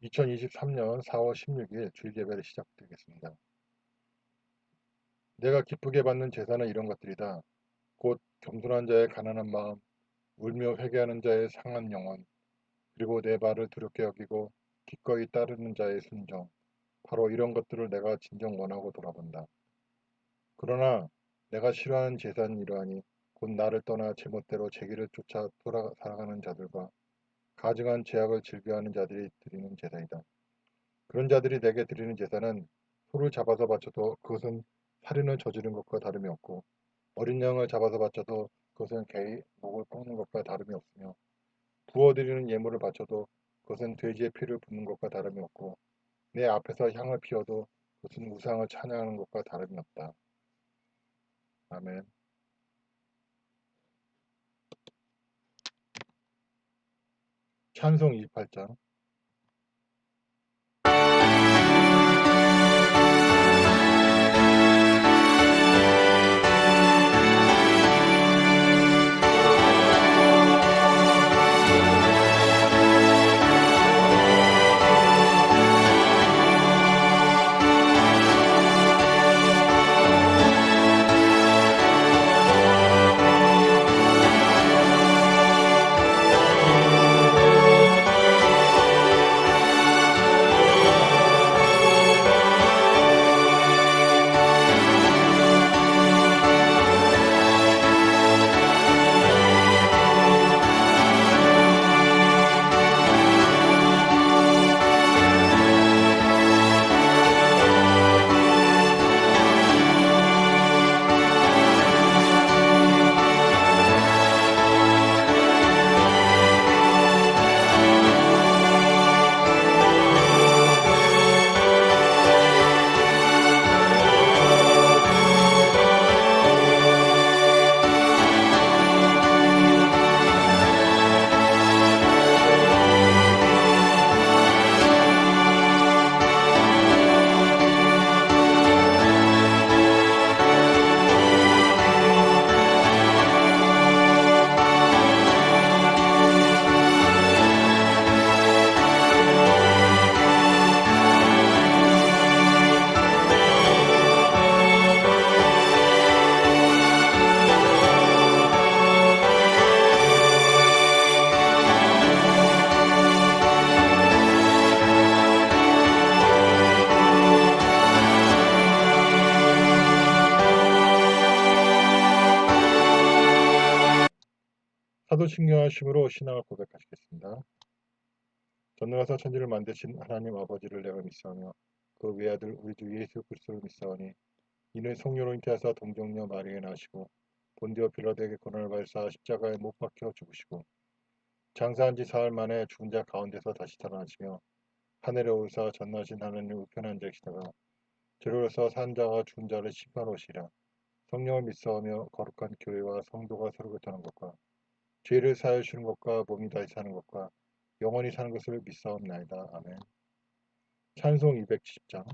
2023년 4월 16일 주일예배를 시작드리겠습니다. 내가 기쁘게 받는 제사는 이런 것들이다. 곧 겸손한 자의 가난한 마음, 울며 회개하는 자의 상한 영혼, 그리고 내 말을 두렵게 여기고 기꺼이 따르는 자의 순종. 바로 이런 것들을 내가 진정 원하고 돌아본다. 그러나 내가 싫어하는 제사는 이러하니 곧 나를 떠나 제멋대로 제 길을 쫓아 살아가는 자들과 가증한 죄악을 즐겨하는 자들이 드리는 제사이다. 그런 자들이 내게 드리는 제사는 소를 잡아서 바쳐도 그것은 살인을 저지른 것과 다름이 없고 어린 양을 잡아서 바쳐도 그것은 개의 목을 꺾는 것과 다름이 없으며 부어드리는 예물을 바쳐도 그것은 돼지의 피를 붓는 것과 다름이 없고 내 앞에서 향을 피워도 그것은 우상을 찬양하는 것과 다름이 없다. 아멘. 찬송 28장. 사도신경하심으로 신앙을 고백하시겠습니다. 전능하사 천지를 만드신 하나님 아버지를 내가 믿사오며 그 외아들 우리 주 예수 그리스도를 믿사오니 이는 성령으로 잉태하사 동정녀 마리아에 나시고 본디오 빌라도에게 고난을 받으사 십자가에 못 박혀 죽으시고 장사한 지 사흘 만에 죽은 자 가운데서 다시 살아나시며 하늘에 오르사 전능하신 하나님 우편에 앉아 계시다가 저리로서 산 자와 죽은 자를 심판하시리라. 성령을 믿사오며 거룩한 교회와 성도가 서로 교통하는 것과 죄를 사하여 주는 것과 몸이 다시 사는 것과 영원히 사는 것을 믿사옵나이다. 아멘. 찬송 270장.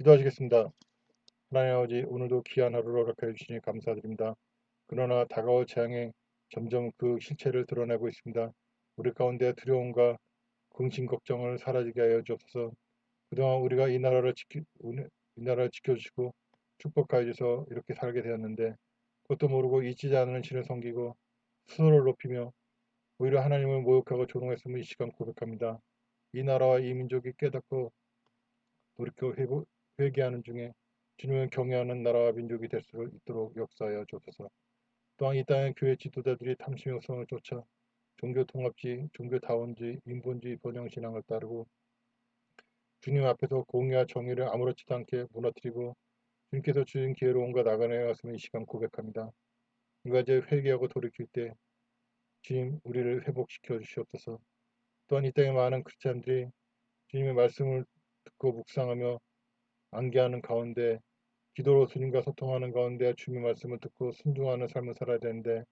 기도하시겠습니다. 하나님 아버지, 오늘도 귀한 하루를 허락해 주시니 감사드립니다. 그러나 다가올 재앙이 점점 그 실체를 드러내고 있습니다. 우리 가운데 두려움과 근심 걱정을 사라지게 하여 주옵소서. 그동안 우리가 이 나라를 지켜주시고 축복하여 주셔서 이렇게 살게 되었는데 그것도 모르고 잊지 않는 신을 섬기고 스스로를 높이며 오히려 하나님을 모욕하고 조롱했음을 이 시간 고백합니다. 이 나라와 이 민족이 깨닫고 돌이켜 회개하는 중에 주님을 경외하는 나라와 민족이 될 수 있도록 역사하여 주옵소서. 또한 이 땅의 교회 지도자들이 탐심의 성을 쫓아 종교 통합주의, 종교 다원주의, 인본주의 번영신앙을 따르고 주님 앞에서 공의와 정의를 아무렇지도 않게 무너뜨리고 주님께서 주신 기회로 온갖 나가는 것을 이 시간 고백합니다. 우리가 이제 회개하고 돌이킬 때 주님 우리를 회복시켜 주시옵소서. 또한 이 땅의 많은 크리스찬들이 주님의 말씀을 듣고 묵상하며 암기하는 가운데 기도로 주님과 소통하는 가운데 주님의 말씀을 듣고 순종하는 삶을 살아야 되는데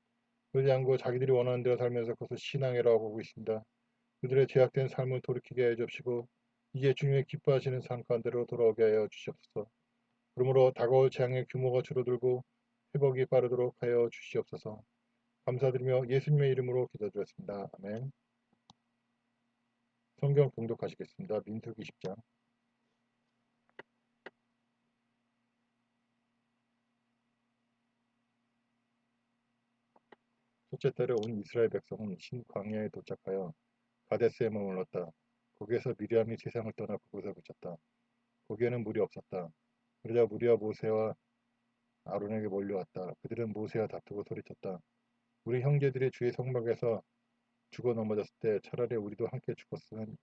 그러지 않고 자기들이 원하는 대로 살면서 그것을 신앙이라고 보고 있습니다. 그들의 죄악된 삶을 돌이키게 해 주시고 이제 주님의 기뻐하시는 삶 가운데로 돌아오게 하여 주시옵소서. 그러므로 다가올 재앙의 규모가 줄어들고 회복이 빠르도록 하여 주시옵소서. 감사드리며 예수님의 이름으로 기도드렸습니다. 아멘. 성경 봉독하시겠습니다. 민수기 10장. 첫째 달에 온 이스라엘 백성은 신광야에 도착하여 가데스에 머물렀다. 거기에서 미리암이 세상을 떠나 그곳에 그쳤다. 거기에는 물이 없었다. 그러자 무리와 모세와 아론에게 몰려왔다. 그들은 모세와 다투고 소리쳤다. 우리 형제들이 주의 성막에서 죽어 넘어졌을 때 차라리 우리도 함께 죽었으면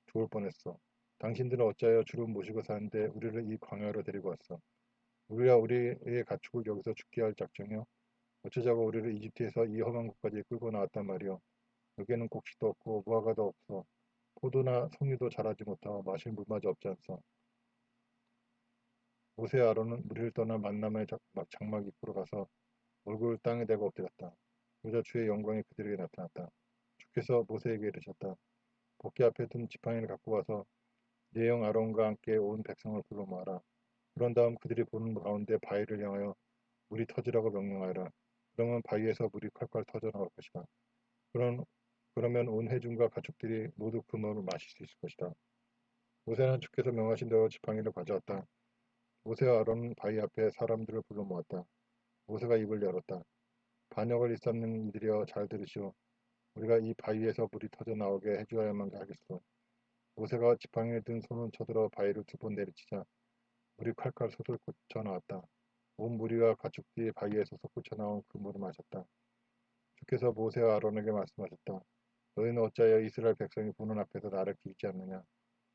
좋을 뻔했어. 당신들은 어찌하여 주를 모시고 사는데 우리를 이 광야로 데리고 왔어. 우리가 우리의 가축을 여기서 죽게 할 작정이요. 어쩌자고 우리를 이집트에서 이 험한 곳까지 끌고 나왔단 말이오. 여기에는 곡식도 없고 무화과도 없어. 포도나 석류도 자라지 못하고 마실 물마저 없지 않소. 모세와 아론은 우리를 떠나 만남의 장막 입구로 가서 얼굴을 땅에 대고 엎드렸다. 그러자 주의 영광이 그들에게 나타났다. 주께서 모세에게 이르셨다. 복기 앞에 둔 지팡이를 갖고 와서 네 형 아론과 함께 온 백성을 불러 모아라. 그런 다음 그들이 보는 가운데 바위를 향하여 물이 터지라고 명령하여라. 그러면 바위에서 물이 콸콸 터져나올 것이다. 그러면 온 회중과 가축들이 모두 그 물을 마실 수 있을 것이다. 모세는 주께서 명하신 대로 지팡이를 가져왔다. 모세와 아론은 바위 앞에 사람들을 불러 모았다. 모세가 입을 열었다. 반역을 일삼는 이들이여 잘 들으시오. 우리가 이 바위에서 물이 터져 나오게 해주어야만 하겠소. 모세가 지팡이를 든 손을 쳐들어 바위를 두 번 내리치자 물이 칼칼 솟을 꽂혀 나왔다. 온 무리와 가축들이 바위에서 솟구쳐 나온 그 물을 마셨다. 주께서 모세와 아론에게 말씀하셨다. 너희는 어찌하여 이스라엘 백성이 보는 앞에서 나를 기리지 않느냐.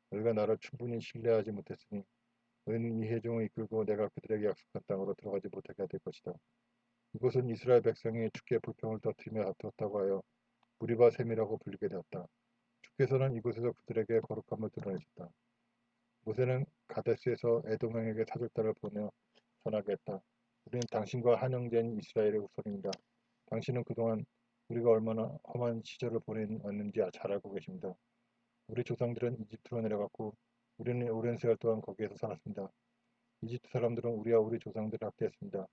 너희가 나를 충분히 신뢰하지 못했으니 너희는 이 회중을 이끌고 내가 그들에게 약속한 땅으로 들어가지 못하게 될 것이다. 이곳은 이스라엘 백성이 주께 불평을 터뜨리며 다투었다고 하여 무리바 셈이라고 불리게 되었다. 주께서는 이곳에서 그들에게 거룩함을 드러내셨다. 모세는 가데스에서 에돔왕에게 사절단을 보내어 전하게 했다. 우리는 당신과 한영된 이스라엘의 후손입니다. 당신은 그동안 우리가 얼마나 험한 시절을 보내왔는지 잘 알고 계십니다. 우리 조상들은 이집트로 내려갔고 우리는 오랜 세월 동안 거기에서 살았습니다. 이집트 사람들은 우리와 우리 조상들을 학대했습니다.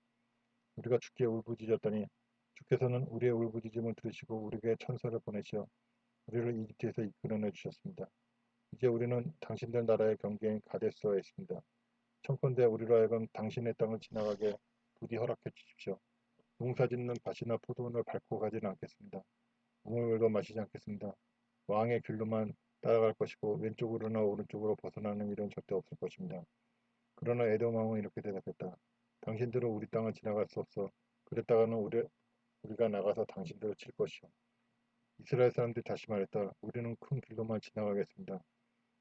우리가 주께 울부짖었더니 주께서는 우리의 울부짖음을 들으시고 우리에게 천사를 보내시어 우리를 이집트에서 이끌어내 주셨습니다. 이제 우리는 당신들 나라의 경계인 가데스에 있습니다. 청컨대 우리로 하여금 당신의 땅을 지나가게 부디 허락해 주십시오. 농사짓는 밭이나 포도원을 밟고 가지는 않겠습니다. 우물물도 마시지 않겠습니다. 왕의 길로만 따라갈 것이고 왼쪽으로나 오른쪽으로 벗어나는 일은 절대 없을 것입니다. 그러나 에돔 왕은 이렇게 대답했다. 당신들은 우리 땅을 지나갈 수 없어. 그랬다가는 우리가 나가서 당신들을 칠 것이오. 이스라엘 사람들이 다시 말했다. 우리는 큰 길로만 지나가겠습니다.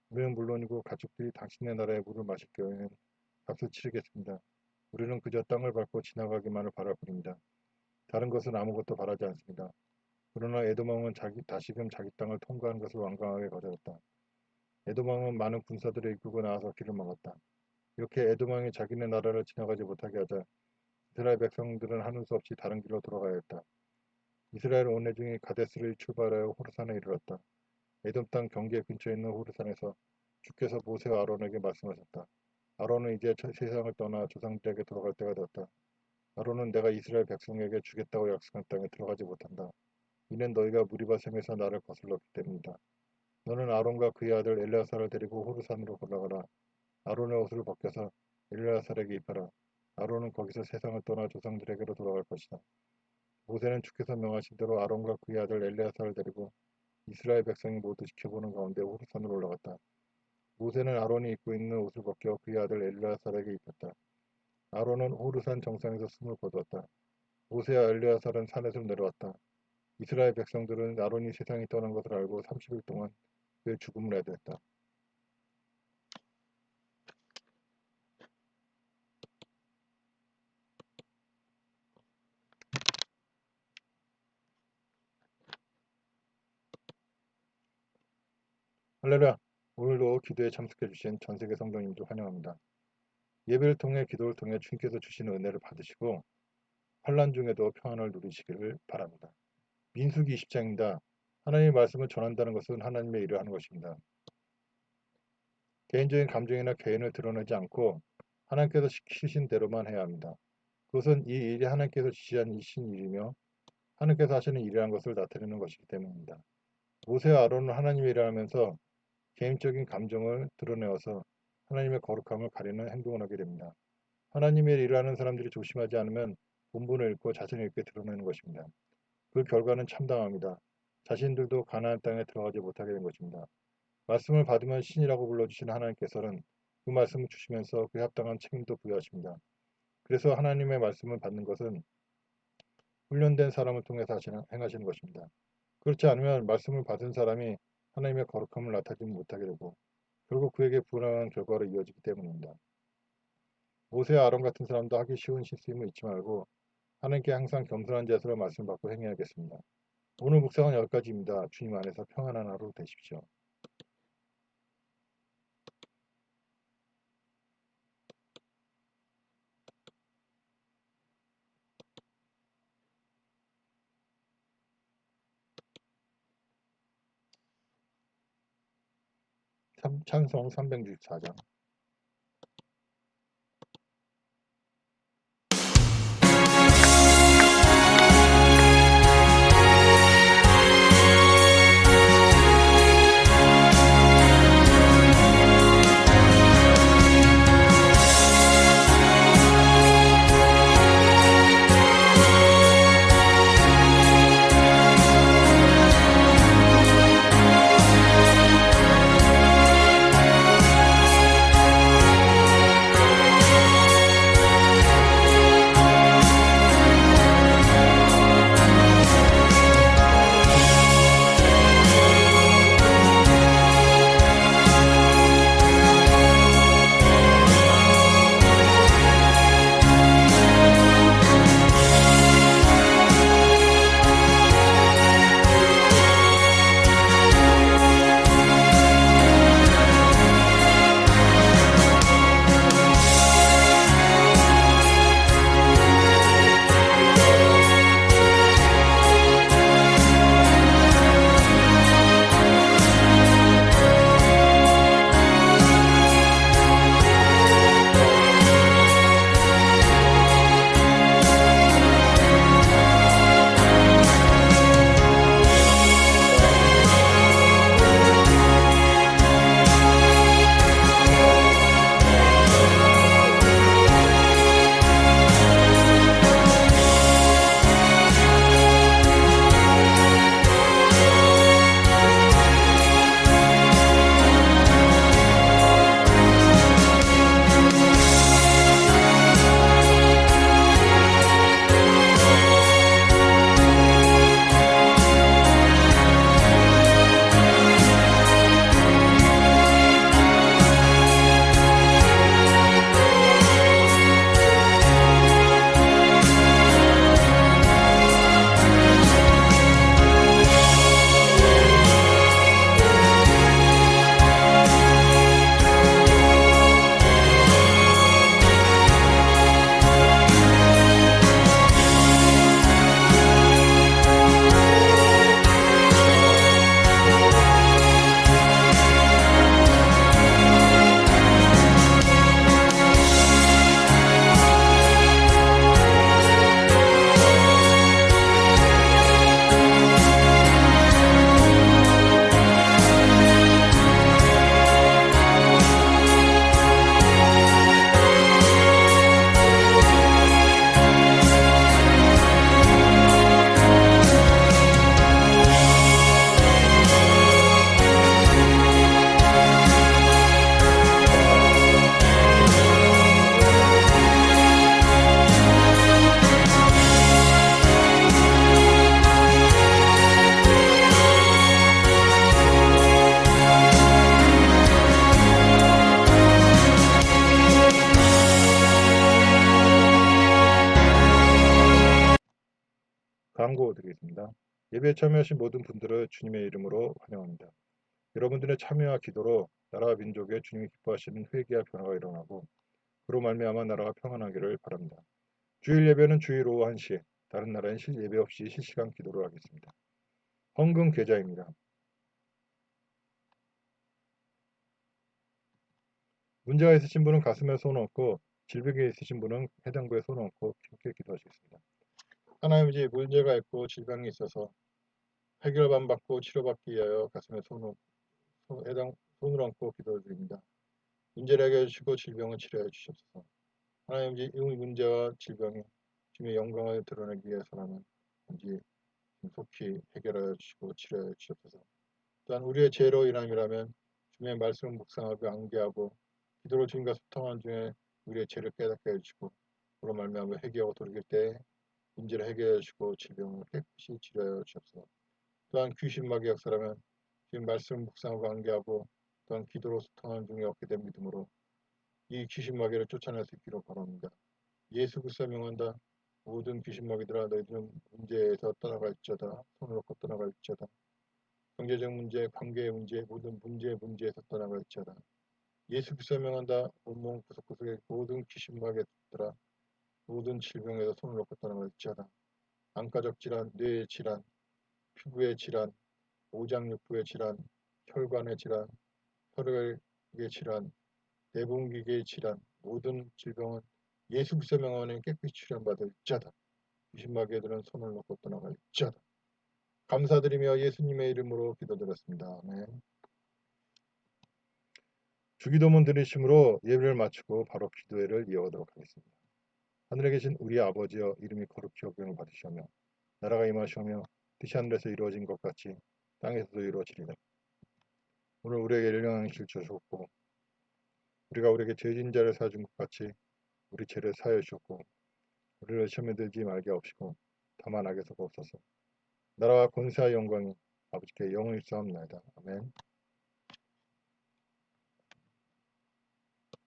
우리는 물론이고 가족들이 당신의 나라의 물을 마실 경우에는 값을 치르겠습니다. 우리는 그저 땅을 밟고 지나가기만을 바랄 뿐입니다. 다른 것은 아무것도 바라지 않습니다. 그러나 에돔 왕은 다시금 자기 땅을 통과하는 것을 완강하게 거절했다. 에돔 왕은 많은 군사들을 이끌고 나와서 길을 막았다. 이렇게 에돔 왕이 자기네 나라를 지나가지 못하게 하자 이스라엘 백성들은 하는 수 없이 다른 길로 돌아가야 했다. 이스라엘 온 회중이 가데스를 출발하여 호르산에 이르렀다. 에돔 땅 경계 근처에 있는 호르산에서 주께서 모세와 아론에게 말씀하셨다. 아론은 이제 세상을 떠나 조상들에게 돌아갈 때가 되었다. 아론은 내가 이스라엘 백성에게 주겠다고 약속한 땅에 들어가지 못한다. 이는 너희가 무리바 샘에서 나를 거슬렀기 때문이다. 너는 아론과 그의 아들 엘레아사를 데리고 호르산으로 올라가라. 아론의 옷을 벗겨서 엘레아살에게 입혀라. 아론은 거기서 세상을 떠나 조상들에게로 돌아갈 것이다. 모세는 주께서 명하신 대로 아론과 그의 아들 엘레아살을 데리고 이스라엘 백성이 모두 지켜보는 가운데 호르산으로 올라갔다. 모세는 아론이 입고 있는 옷을 벗겨 그의 아들 엘레아살에게 입혔다. 아론은 호르산 정상에서 숨을 거두었다. 모세와 엘레아살은 산에서 내려왔다. 이스라엘 백성들은 아론이 세상에 떠난 것을 알고 30일 동안 그의 죽음을 애도했다. 할렐루야! 오늘도 기도에 참석해주신 전세계 성도님들 환영합니다. 예배를 통해 기도를 통해 주님께서 주시는 은혜를 받으시고 환난 중에도 평안을 누리시기를 바랍니다. 민수기 20장입니다. 하나님의 말씀을 전한다는 것은 하나님의 일을 하는 것입니다. 개인적인 감정이나 개인을 드러내지 않고 하나님께서 시키신 대로만 해야 합니다. 그것은 이 일이 하나님께서 지시하신 일이며 하나님께서 하시는 일이라는 것을 나타내는 것이기 때문입니다. 모세와 아론은 하나님의 일을 하면서 개인적인 감정을 드러내어서 하나님의 거룩함을 가리는 행동을 하게 됩니다. 하나님의 일을 하는 사람들이 조심하지 않으면 본분을 잃고 자신을 잃게 드러내는 것입니다. 그 결과는 참담합니다. 자신들도 가나안 땅에 들어가지 못하게 된 것입니다. 말씀을 받으면 신이라고 불러주시는 하나님께서는 그 말씀을 주시면서 그에 합당한 책임도 부여하십니다. 그래서 하나님의 말씀을 받는 것은 훈련된 사람을 통해서 행하시는 것입니다. 그렇지 않으면 말씀을 받은 사람이 하나님의 거룩함을 나타내지 못하게 되고 결국 그에게 불안한 결과로 이어지기 때문입니다. 모세와 아론 같은 사람도 하기 쉬운 실수임을 잊지 말고 하나님께 항상 겸손한 자세로 말씀 받고 행해야겠습니다. 오늘 묵상은 여기까지입니다. 주님 안에서 평안한 하루 되십시오. 찬송 364장 광고 드리겠습니다. 예배에 참여하신 모든 분들을 주님의 이름으로 환영합니다. 여러분들의 참여와 기도로 나라와 민족에 주님이 기뻐하시는 회개와 변화가 일어나고 그로 말미암아 나라가 평안하기를 바랍니다. 주일 예배는 주일 오후 1시에 다른 나라엔 예배 없이 실시간 기도를 하겠습니다. 헌금 계좌입니다. 문제가 있으신 분은 가슴에 손을 얹고 질병이 있으신 분은 해당부에 손을 얹고 함께 기도하시겠습니다. 하나님 이제 문제가 있고 질병이 있어서 해결받고 치료받기 위하여 가슴에 손을 얹고 기도드립니다. 문제를 해결해 주시고 질병을 치료해 주시옵소서. 하나님 이 문제와 질병이 주님의 영광을 드러내기 위해서라면 이제 속히 해결하여 주시고 치료해 주시옵소서. 또한 우리의 죄로 인함이라면 주님의 말씀을 묵상하고 암기하고 기도로 주님과 소통하는 중에 우리의 죄를 깨닫게 해주시고 그로 말미암아 회개하고 돌이킬 때 문제를 해결해 주시고 질병을 깨끗이 치료하여 주옵소서. 또한 귀신 마귀 역사라면 주님 말씀을 묵상하고 암기하고 또한 기도로 소통하는 중에 얻게 된 믿음으로 이 귀신 마귀를 쫓아낼 수 있기를 바랍니다. 예수 그리스도 명한다. 모든 귀신 마귀들아 너희들은 문제에서 떠나갈지어다. 손을 놓고 떠나갈지어다. 경제적 문제, 관계의 문제, 모든 문제에서 떠나갈지어다. 예수 그리스도 명한다. 온몸 구석구석의 모든 귀신 마귀들아 모든 질병에서 손을 놓고 떠나갈지어다. 안과적 질환, 뇌의 질환, 피부의 질환, 오장육부의 질환, 혈관의 질환, 혈액의 질환, 내분기계의 질환, 모든 질병은 예수 그리스도 명하는 깨끗이 치료받을지어다. 귀신 마귀들은 손을 놓고 떠나갈지어다. 감사드리며 예수님의 이름으로 기도드렸습니다. 아멘. 주기도문 드리심으로 예배를 마치고 바로 기도회를 이어가도록 하겠습니다. 하늘에 계신 우리 아버지여 이름이 거룩히 여김을 받으시오며 나라가 임하시오며 뜻이 하늘에서 이루어진 것 같이 땅에서도 이루어지리라. 오늘 우리에게 일용할 길 주셨고 우리가 우리에게 죄진 자를 사준 것 같이 우리 죄를 사하여 주셨고 우리를 시험에 들지 말게 하옵시고 다만 악에서 구하옵소서. 나라와 권세와 영광이 아버지께 영원히 있사옵나이다. 아멘.